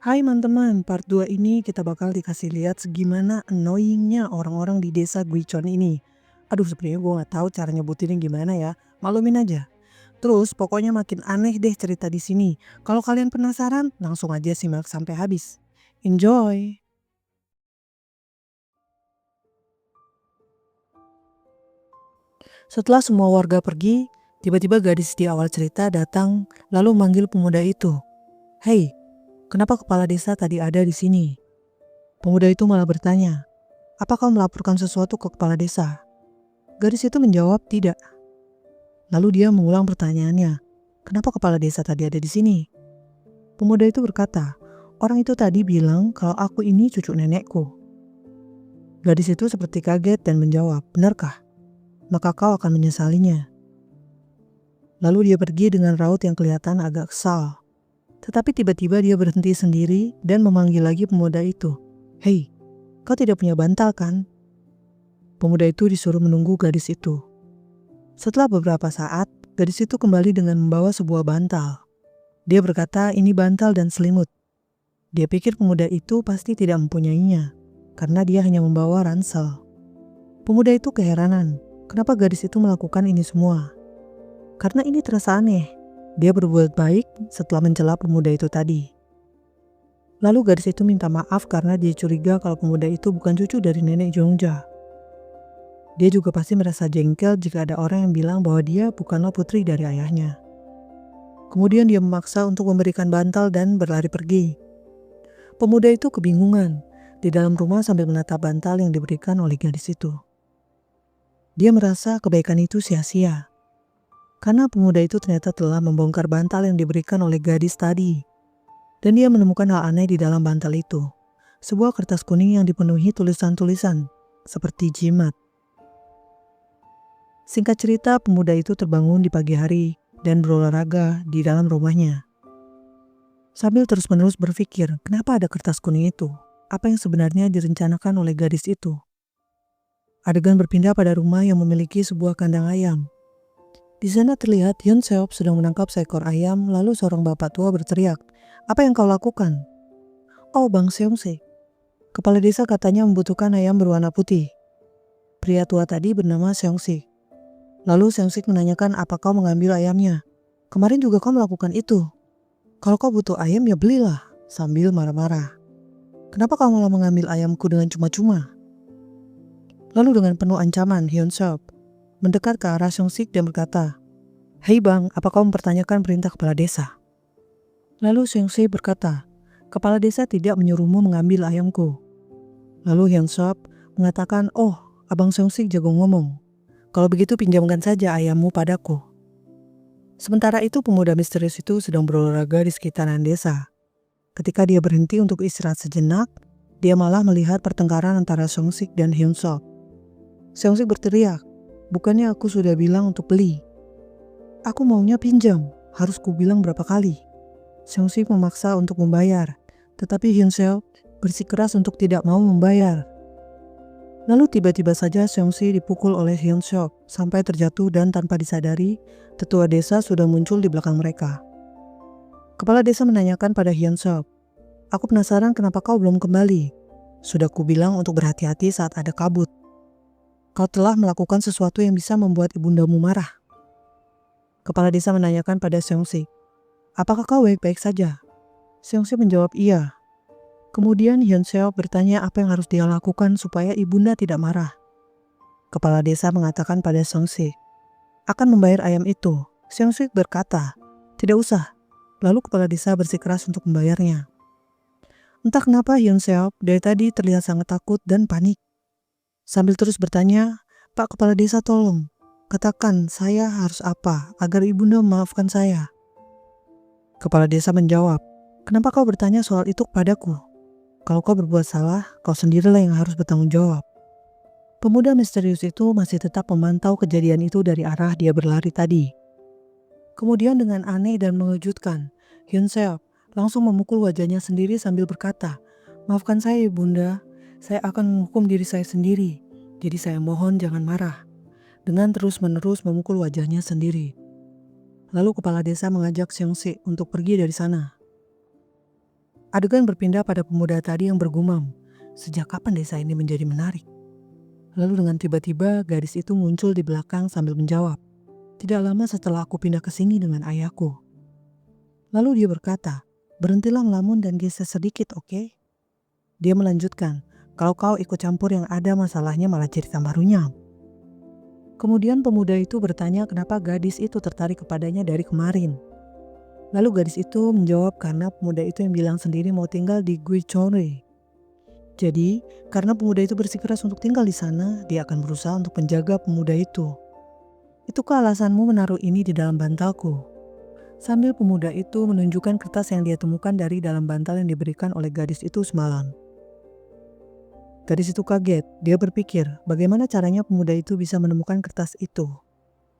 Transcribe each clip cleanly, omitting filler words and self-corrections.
Hai teman-teman, part 2 ini kita bakal dikasih lihat segimana annoyingnya orang-orang di desa Guichon ini. Aduh, sebenarnya gue gak tahu cara nyebutinnya gimana ya, maklumin aja. Terus pokoknya makin aneh deh cerita di sini. Kalau kalian penasaran, langsung aja simak sampai habis. Enjoy! Setelah semua warga pergi, tiba-tiba gadis di awal cerita datang lalu manggil pemuda itu. Hei, kenapa kepala desa tadi ada di sini? Pemuda itu malah bertanya, apa kau melaporkan sesuatu ke kepala desa? Gadis itu menjawab tidak. Lalu dia mengulang pertanyaannya, kenapa kepala desa tadi ada di sini? Pemuda itu berkata, orang itu tadi bilang kalau aku ini cucu nenekku. Gadis itu seperti kaget dan menjawab, benarkah? Maka kau akan menyesalinya. Lalu dia pergi dengan raut yang kelihatan agak kesal. Tetapi tiba-tiba dia berhenti sendiri dan memanggil lagi pemuda itu. Hei, kau tidak punya bantal kan? Pemuda itu disuruh menunggu gadis itu. Setelah beberapa saat, gadis itu kembali dengan membawa sebuah bantal. Dia berkata ini bantal dan selimut. Dia pikir pemuda itu pasti tidak mempunyainya, karena dia hanya membawa ransel. Pemuda itu keheranan, kenapa gadis itu melakukan ini semua? Karena ini terasa aneh. Dia berbuat baik setelah mencela pemuda itu tadi. Lalu gadis itu minta maaf karena dia curiga kalau pemuda itu bukan cucu dari nenek Jongja. Dia juga pasti merasa jengkel jika ada orang yang bilang bahwa dia bukanlah putri dari ayahnya. Kemudian dia memaksa untuk memberikan bantal dan berlari pergi. Pemuda itu kebingungan di dalam rumah sambil menatap bantal yang diberikan oleh gadis itu. Dia merasa kebaikan itu sia-sia. Karena pemuda itu ternyata telah membongkar bantal yang diberikan oleh gadis tadi. Dan dia menemukan hal aneh di dalam bantal itu. Sebuah kertas kuning yang dipenuhi tulisan-tulisan, seperti jimat. Singkat cerita, pemuda itu terbangun di pagi hari dan berolahraga di dalam rumahnya. Sambil terus-menerus berpikir, kenapa ada kertas kuning itu? Apa yang sebenarnya direncanakan oleh gadis itu? Adegan berpindah pada rumah yang memiliki sebuah kandang ayam. Di sana terlihat Hyun Seop sedang menangkap seekor ayam, lalu seorang bapak tua berteriak, "Apa yang kau lakukan?" "Oh, Bang Seong-se. Kepala desa katanya membutuhkan ayam berwarna putih." Pria tua tadi bernama Seong-se. Lalu Seong-se menanyakan, "Apa kau mengambil ayamnya? Kemarin juga kau melakukan itu. Kalau kau butuh ayam ya belilah," sambil marah-marah. "Kenapa kau malah mengambil ayamku dengan cuma-cuma?" Lalu dengan penuh ancaman, Hyun Seop mendekat ke arah Seong-se dan berkata, "Hei bang, apa kau mempertanyakan perintah kepala desa?" Lalu Seong-se berkata, "Kepala desa tidak menyuruhmu mengambil ayamku." Lalu Hyun Seop mengatakan, "Oh, abang Seong-se jago ngomong. Kalau begitu pinjamkan saja ayammu padaku." Sementara itu pemuda misterius itu sedang berolahraga di sekitaran desa. Ketika dia berhenti untuk istirahat sejenak, dia malah melihat pertengkaran antara Seong-se dan Hyun Seop. Seong-se berteriak, "Bukannya aku sudah bilang untuk beli? Aku maunya pinjam, harus ku bilang berapa kali?" Seong-se memaksa untuk membayar, tetapi Hyun Seop bersikeras untuk tidak mau membayar. Lalu tiba-tiba saja Seong-se dipukul oleh Hyun Seop sampai terjatuh dan tanpa disadari, tetua desa sudah muncul di belakang mereka. Kepala desa menanyakan pada Hyun Seop, "Aku penasaran kenapa kau belum kembali. Sudah ku bilang untuk berhati-hati saat ada kabut. Kau telah melakukan sesuatu yang bisa membuat ibundamu marah." Kepala desa menanyakan pada Seong-se, "Apakah kau baik-baik saja?" Seong-se menjawab iya. Kemudian Hyun Seop bertanya apa yang harus dia lakukan supaya ibunda tidak marah. Kepala desa mengatakan pada Seong-se, "Akan membayar ayam itu." Seong-se berkata, "Tidak usah." Lalu kepala desa bersikeras untuk membayarnya. Entah kenapa Hyun Seop dari tadi terlihat sangat takut dan panik. Sambil terus bertanya, "Pak Kepala Desa tolong, katakan saya harus apa agar ibunda memaafkan saya?" Kepala desa menjawab, "Kenapa kau bertanya soal itu kepadaku? Kalau kau berbuat salah, kau sendirilah yang harus bertanggung jawab." Pemuda misterius itu masih tetap memantau kejadian itu dari arah dia berlari tadi. Kemudian dengan aneh dan mengejutkan, Hyun Seop langsung memukul wajahnya sendiri sambil berkata, "Maafkan saya ibunda, saya akan menghukum diri saya sendiri, jadi saya mohon jangan marah." Dengan terus-menerus memukul wajahnya sendiri. Lalu kepala desa mengajak Seong-se untuk pergi dari sana. Adegan berpindah pada pemuda tadi yang bergumam, "Sejak kapan desa ini menjadi menarik?" Lalu dengan tiba-tiba gadis itu muncul di belakang sambil menjawab, "Tidak lama setelah aku pindah ke sini dengan ayahku." Lalu dia berkata, "Berhentilah melamun dan geser sedikit, oke?" Dia melanjutkan, "Kalau kau ikut campur yang ada masalahnya malah jadi tambah runyam." Kemudian pemuda itu bertanya kenapa gadis itu tertarik kepadanya dari kemarin. Lalu gadis itu menjawab karena pemuda itu yang bilang sendiri mau tinggal di Guichore. Jadi, karena pemuda itu bersikeras untuk tinggal di sana, dia akan berusaha untuk menjaga pemuda itu. "Itukah alasanmu menaruh ini di dalam bantalku?" Sambil pemuda itu menunjukkan kertas yang dia temukan dari dalam bantal yang diberikan oleh gadis itu semalam. Gadis itu kaget, dia berpikir bagaimana caranya pemuda itu bisa menemukan kertas itu.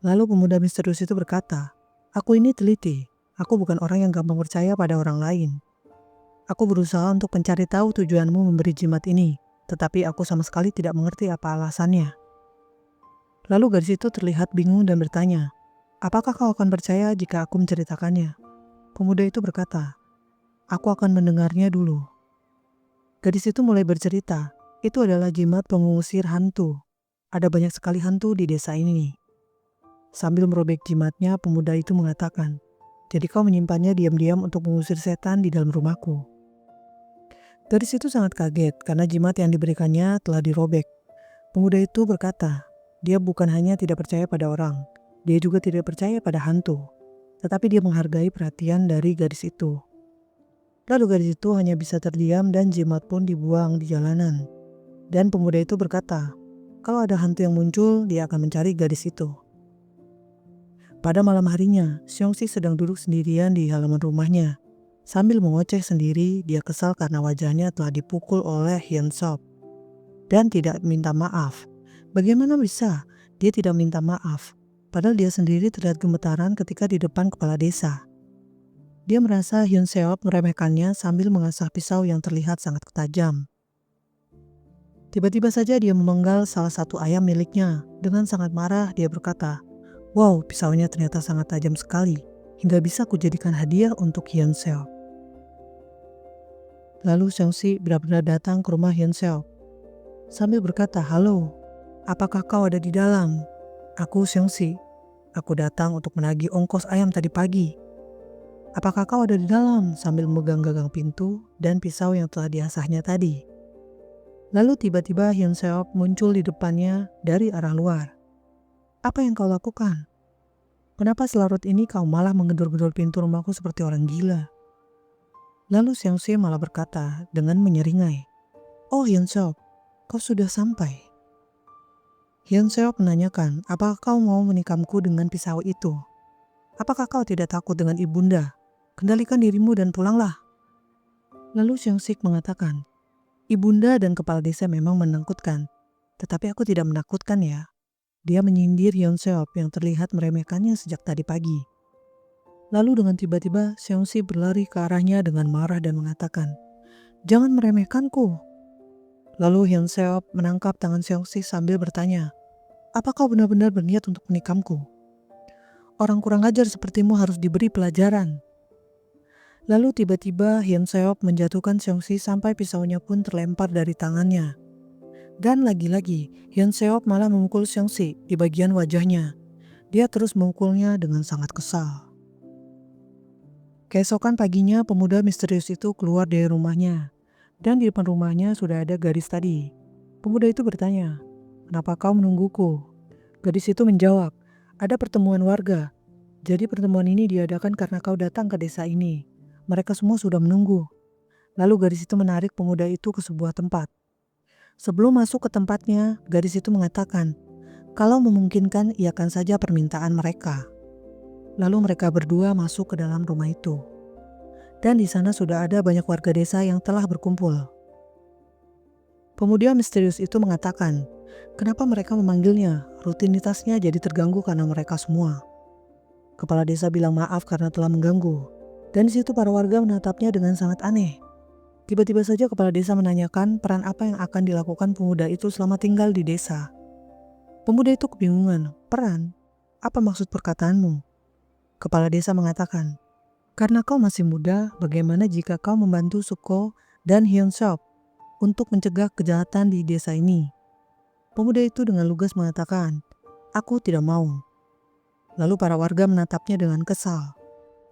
Lalu pemuda misterius itu berkata, "Aku ini teliti, aku bukan orang yang gampang percaya pada orang lain. Aku berusaha untuk mencari tahu tujuanmu memberi jimat ini, tetapi aku sama sekali tidak mengerti apa alasannya." Lalu gadis itu terlihat bingung dan bertanya, "Apakah kau akan percaya jika aku menceritakannya?" Pemuda itu berkata, "Aku akan mendengarnya dulu." Gadis itu mulai bercerita, itu adalah jimat pengusir hantu. Ada banyak sekali hantu di desa ini. Sambil merobek jimatnya, pemuda itu mengatakan, "Jadi kau menyimpannya diam-diam untuk mengusir setan di dalam rumahku." Gadis itu sangat kaget karena jimat yang diberikannya telah dirobek. Pemuda itu berkata, dia bukan hanya tidak percaya pada orang, dia juga tidak percaya pada hantu. Tetapi dia menghargai perhatian dari gadis itu. Lalu gadis itu hanya bisa terdiam dan jimat pun dibuang di jalanan. Dan pemuda itu berkata, kalau ada hantu yang muncul, dia akan mencari gadis itu. Pada malam harinya, Xiongxi sedang duduk sendirian di halaman rumahnya. Sambil mengoceh sendiri, dia kesal karena wajahnya telah dipukul oleh Hyun Sop. Dan tidak minta maaf. Bagaimana bisa dia tidak minta maaf? Padahal dia sendiri terlihat gemetaran ketika di depan kepala desa. Dia merasa Hyun Seop meremehkannya sambil mengasah pisau yang terlihat sangat tajam. Tiba-tiba saja dia memenggal salah satu ayam miliknya. Dengan sangat marah dia berkata, "Wow, pisaunya ternyata sangat tajam sekali, hingga bisa kujadikan hadiah untuk Hyun Seop." Lalu Xiongxi benar-benar datang ke rumah Hyun Seop. Sambil berkata, "Halo, apakah kau ada di dalam? Aku Xiongxi. Aku datang untuk menagih ongkos ayam tadi pagi. Apakah kau ada di dalam?" Sambil memegang gagang pintu dan pisau yang telah diasahnya tadi. Lalu tiba-tiba Hyun Seop muncul di depannya dari arah luar. "Apa yang kau lakukan? Kenapa selarut ini kau malah menggedor-gedor pintu rumahku seperti orang gila?" Lalu Xiongxi malah berkata dengan menyeringai, "Oh Hyun Seop, kau sudah sampai." Hyun Seop menanyakan, "Apakah kau mau menikamku dengan pisau itu? Apakah kau tidak takut dengan ibunda? Kendalikan dirimu dan pulanglah." Lalu Xiongxi mengatakan, "Ibunda dan kepala desa memang menakutkan, tetapi aku tidak menakutkan ya." Dia menyindir Hyun Seop yang terlihat meremehkannya sejak tadi pagi. Lalu dengan tiba-tiba Xiongxi berlari ke arahnya dengan marah dan mengatakan, "Jangan meremehkanku." Lalu Hyun Seop menangkap tangan Xiongxi sambil bertanya, "Apa kau benar-benar berniat untuk menikamku? Orang kurang ajar sepertimu harus diberi pelajaran." Lalu tiba-tiba Hyun Seop menjatuhkan Xiongxi sampai pisaunya pun terlempar dari tangannya. Dan lagi-lagi Hyun Seop malah memukul Xiongxi di bagian wajahnya. Dia terus memukulnya dengan sangat kesal. Keesokan paginya pemuda misterius itu keluar dari rumahnya. Dan di depan rumahnya sudah ada gadis tadi. Pemuda itu bertanya, "Kenapa kau menungguku?" Gadis itu menjawab, "Ada pertemuan warga. Jadi pertemuan ini diadakan karena kau datang ke desa ini. Mereka semua sudah menunggu." Lalu gadis itu menarik pemuda itu ke sebuah tempat. Sebelum masuk ke tempatnya, gadis itu mengatakan, kalau memungkinkan iakan saja permintaan mereka. Lalu mereka berdua masuk ke dalam rumah itu. Dan di sana sudah ada banyak warga desa yang telah berkumpul. Pemuda misterius itu mengatakan, kenapa mereka memanggilnya? Rutinitasnya jadi terganggu karena mereka semua. Kepala desa bilang maaf karena telah mengganggu. Dan di situ para warga menatapnya dengan sangat aneh. Tiba-tiba saja kepala desa menanyakan peran apa yang akan dilakukan pemuda itu selama tinggal di desa. Pemuda itu kebingungan, "Peran? Apa maksud perkataanmu?" Kepala desa mengatakan, Karena kau masih muda, bagaimana jika kau membantu Suko dan Hyunsop untuk mencegah kejahatan di desa ini? Pemuda itu dengan lugas mengatakan, aku tidak mau. Lalu para warga menatapnya dengan kesal.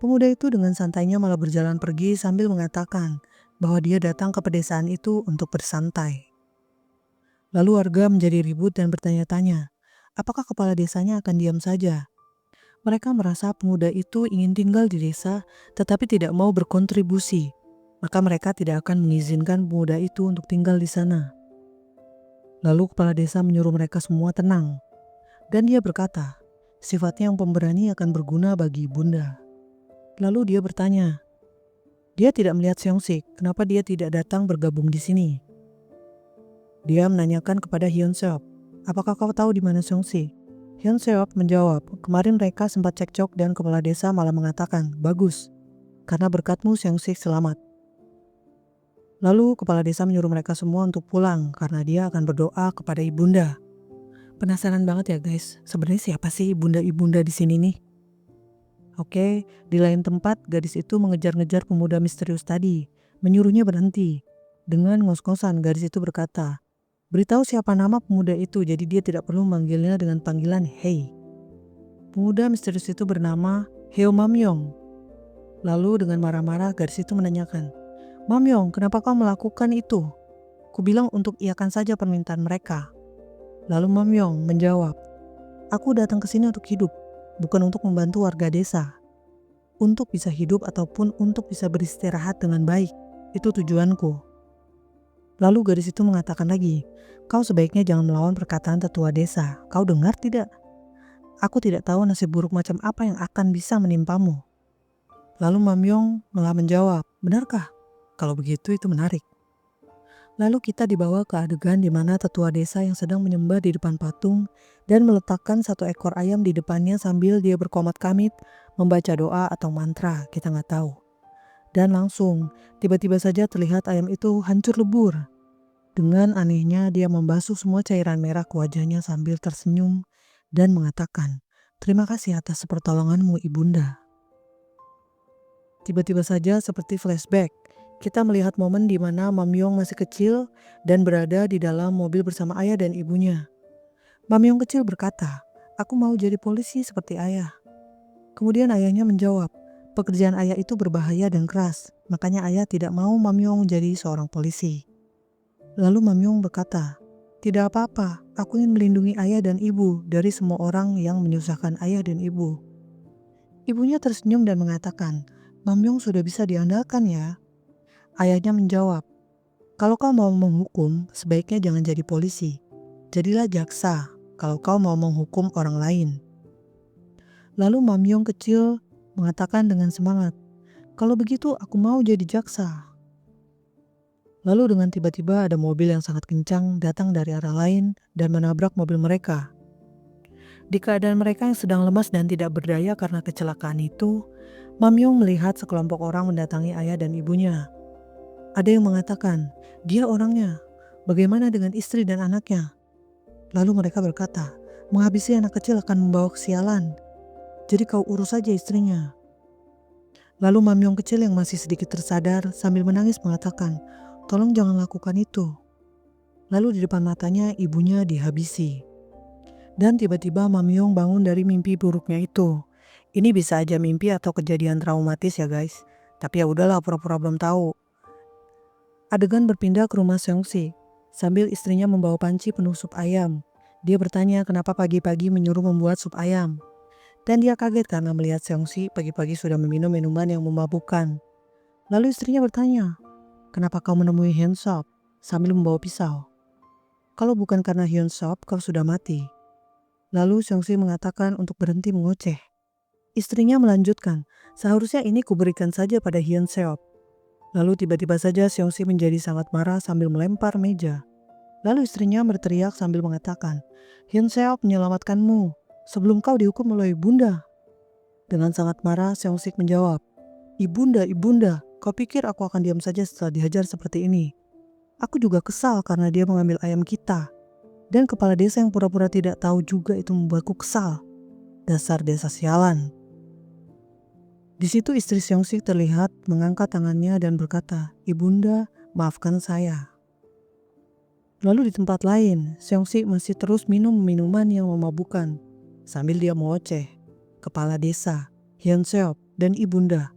Pemuda itu dengan santainya malah berjalan pergi sambil mengatakan bahwa dia datang ke pedesaan itu untuk bersantai. Lalu warga menjadi ribut dan bertanya-tanya, apakah kepala desanya akan diam saja? Mereka merasa pemuda itu ingin tinggal di desa tetapi tidak mau berkontribusi. Maka mereka tidak akan mengizinkan pemuda itu untuk tinggal di sana. Lalu kepala desa menyuruh mereka semua tenang. Dan dia berkata, sifatnya yang pemberani akan berguna bagi ibunda. Lalu dia bertanya, dia tidak melihat Seong-sik, kenapa dia tidak datang bergabung di sini? Dia menanyakan kepada Hyun-seop, apakah kau tahu di mana Seong-sik? Hyun-seop menjawab, kemarin mereka sempat cekcok dan kepala desa malah mengatakan, bagus, karena berkatmu Seong-sik selamat. Lalu kepala desa menyuruh mereka semua untuk pulang karena dia akan berdoa kepada ibunda. Penasaran banget ya guys, sebenarnya siapa sih ibunda-ibunda di sini nih? Oke, di lain tempat gadis itu mengejar-ngejar pemuda misterius tadi, menyuruhnya berhenti. Dengan ngos-ngosan gadis itu berkata, beritahu siapa nama pemuda itu jadi dia tidak perlu memanggilnya dengan panggilan Hei. Pemuda misterius itu bernama Heo Mamyong. Lalu dengan marah-marah gadis itu menanyakan, Mamyong, kenapa kau melakukan itu? Kubilang untuk iakan saja permintaan mereka. Lalu Mamyong menjawab, aku datang ke sini untuk hidup, bukan untuk membantu warga desa. Untuk bisa hidup ataupun untuk bisa beristirahat dengan baik, itu tujuanku. Lalu gadis itu mengatakan lagi, kau sebaiknya jangan melawan perkataan tetua desa. Kau dengar tidak? Aku tidak tahu nasib buruk macam apa yang akan bisa menimpamu. Lalu Mamyong malah menjawab, benarkah? Kalau begitu itu menarik. Lalu kita dibawa ke adegan di mana tetua desa yang sedang menyembah di depan patung dan meletakkan satu ekor ayam di depannya sambil dia berkomat kamit, membaca doa atau mantra, kita nggak tahu. Dan langsung, tiba-tiba saja terlihat ayam itu hancur lebur. Dengan anehnya dia membasuh semua cairan merah ke wajahnya sambil tersenyum dan mengatakan, terima kasih atas pertolonganmu ibunda. Tiba-tiba saja seperti flashback, kita melihat momen di mana Mamyong masih kecil dan berada di dalam mobil bersama ayah dan ibunya. Mamyong kecil berkata, aku mau jadi polisi seperti ayah. Kemudian ayahnya menjawab, pekerjaan ayah itu berbahaya dan keras, makanya ayah tidak mau Mamyong jadi seorang polisi. Lalu Mamyong berkata, tidak apa-apa, aku ingin melindungi ayah dan ibu dari semua orang yang menyusahkan ayah dan ibu. Ibunya tersenyum dan mengatakan, Mamyong sudah bisa diandalkan ya. Ayahnya menjawab, kalau kau mau menghukum, sebaiknya jangan jadi polisi. Jadilah jaksa kalau kau mau menghukum orang lain. Lalu Mamyong kecil mengatakan dengan semangat, kalau begitu aku mau jadi jaksa. Lalu dengan tiba-tiba ada mobil yang sangat kencang datang dari arah lain dan menabrak mobil mereka. Di keadaan mereka yang sedang lemas dan tidak berdaya karena kecelakaan itu, Mamyong melihat sekelompok orang mendatangi ayah dan ibunya. Ada yang mengatakan, dia orangnya, bagaimana dengan istri dan anaknya? Lalu mereka berkata, menghabisi anak kecil akan membawa kesialan, jadi kau urus saja istrinya. Lalu Mamyong kecil yang masih sedikit tersadar sambil menangis mengatakan, tolong jangan lakukan itu. Lalu di depan matanya ibunya dihabisi. Dan tiba-tiba Mamyong bangun dari mimpi buruknya itu. Ini bisa aja mimpi atau kejadian traumatis ya guys. Tapi ya udahlah pura-pura belum tahu. Adegan berpindah ke rumah Seong-sik sambil istrinya membawa panci penuh sup ayam. Dia bertanya kenapa pagi-pagi menyuruh membuat sup ayam. Dan dia kaget karena melihat Seong-sik pagi-pagi sudah meminum minuman yang memabukkan. Lalu istrinya bertanya, kenapa kau menemui Hyun-sop sambil membawa pisau? Kalau bukan karena Hyun-sop, kau sudah mati. Lalu Seong-sik mengatakan untuk berhenti mengoceh. Istrinya melanjutkan, seharusnya ini kuberikan saja pada Hyun-sop. Lalu tiba-tiba saja Seong-sik menjadi sangat marah sambil melempar meja. Lalu istrinya berteriak sambil mengatakan, Hyun-sop menyelamatkanmu sebelum kau dihukum oleh ibunda. Dengan sangat marah Seong-sik menjawab, Ibunda, ibunda, kau pikir aku akan diam saja setelah dihajar seperti ini? Aku juga kesal karena dia mengambil ayam kita. Dan kepala desa yang pura-pura tidak tahu juga itu membuatku kesal. Dasar desa sialan. Di situ istri Seong-sik terlihat mengangkat tangannya dan berkata, "Ibunda, maafkan saya." Lalu di tempat lain, Seong-sik masih terus minum minuman yang memabukkan sambil dia mengoceh, "Kepala desa, Hyun-seop, dan ibunda,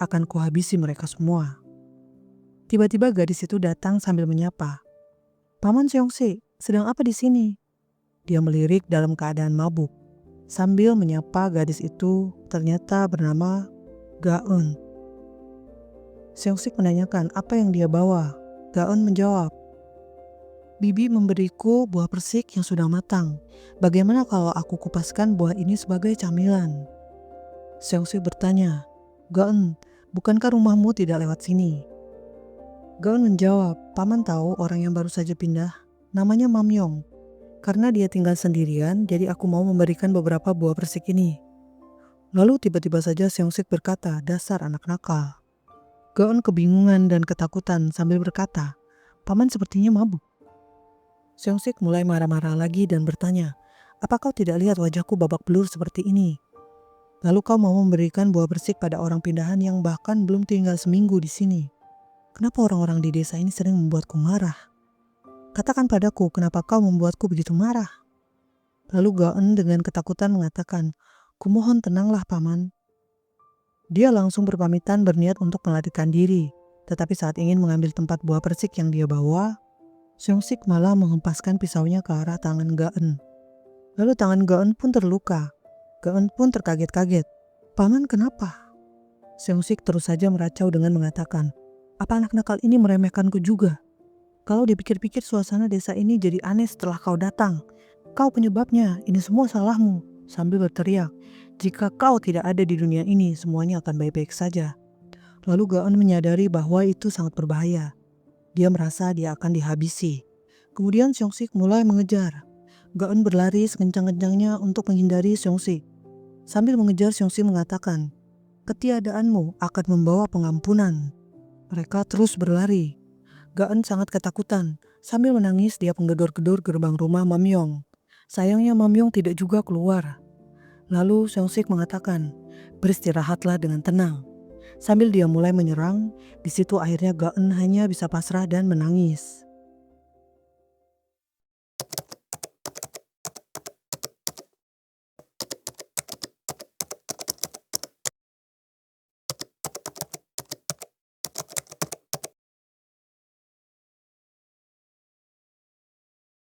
akan kuhabisi mereka semua." Tiba-tiba gadis itu datang sambil menyapa, "Paman Seong-sik, sedang apa di sini?" Dia melirik dalam keadaan mabuk. Sambil menyapa gadis itu ternyata bernama Ga-eun. Seong-sik menanyakan apa yang dia bawa. Ga-eun menjawab, "Bibi memberiku buah persik yang sudah matang. Bagaimana kalau aku kupaskan buah ini sebagai camilan?" Seong-sik bertanya, "Ga-eun, bukankah rumahmu tidak lewat sini?" Ga-eun menjawab, "Paman tahu orang yang baru saja pindah? Namanya Mamyong. Karena dia tinggal sendirian, jadi aku mau memberikan beberapa buah persik ini." Lalu tiba-tiba saja Seong-sik berkata, "Dasar anak nakal." Ga-eun kebingungan dan ketakutan sambil berkata, "Paman sepertinya mabuk." Seong-sik mulai marah-marah lagi dan bertanya, "Apa kau tidak lihat wajahku babak belur seperti ini? Lalu kau mau memberikan buah persik pada orang pindahan yang bahkan belum tinggal seminggu di sini. Kenapa orang-orang di desa ini sering membuatku marah? Katakan padaku, kenapa kau membuatku begitu marah?" Lalu Ga-eun dengan ketakutan mengatakan, "Kumohon tenanglah paman." Dia langsung berpamitan berniat untuk melarikan diri. Tetapi saat ingin mengambil tempat buah persik yang dia bawa, Seong-sik malah menghempaskan pisaunya ke arah tangan Ga-eun. Lalu tangan Ga-eun pun terluka. Ga-eun pun terkaget-kaget. "Paman kenapa?" Seong-sik terus saja meracau dengan mengatakan, "Apa anak nakal ini meremehkanku juga? Kalau dipikir-pikir suasana desa ini jadi aneh setelah kau datang. Kau penyebabnya, ini semua salahmu." Sambil berteriak, "Jika kau tidak ada di dunia ini, semuanya akan baik-baik saja." Lalu Ga-eun menyadari bahwa itu sangat berbahaya. Dia merasa dia akan dihabisi. Kemudian Seong-sik mulai mengejar. Ga-eun berlari sekencang-kencangnya untuk menghindari Seong-sik. Sambil mengejar, Seong-sik mengatakan, "Ketiadaanmu akan membawa pengampunan." Mereka terus berlari. Ga-eun sangat ketakutan. Sambil menangis, dia menggedor-gedor gerbang rumah Mamyong. Sayangnya Mamyong tidak juga keluar. Lalu Seong-sik mengatakan, "Beristirahatlah dengan tenang." Sambil dia mulai menyerang, di situ akhirnya Ga-eun hanya bisa pasrah dan menangis.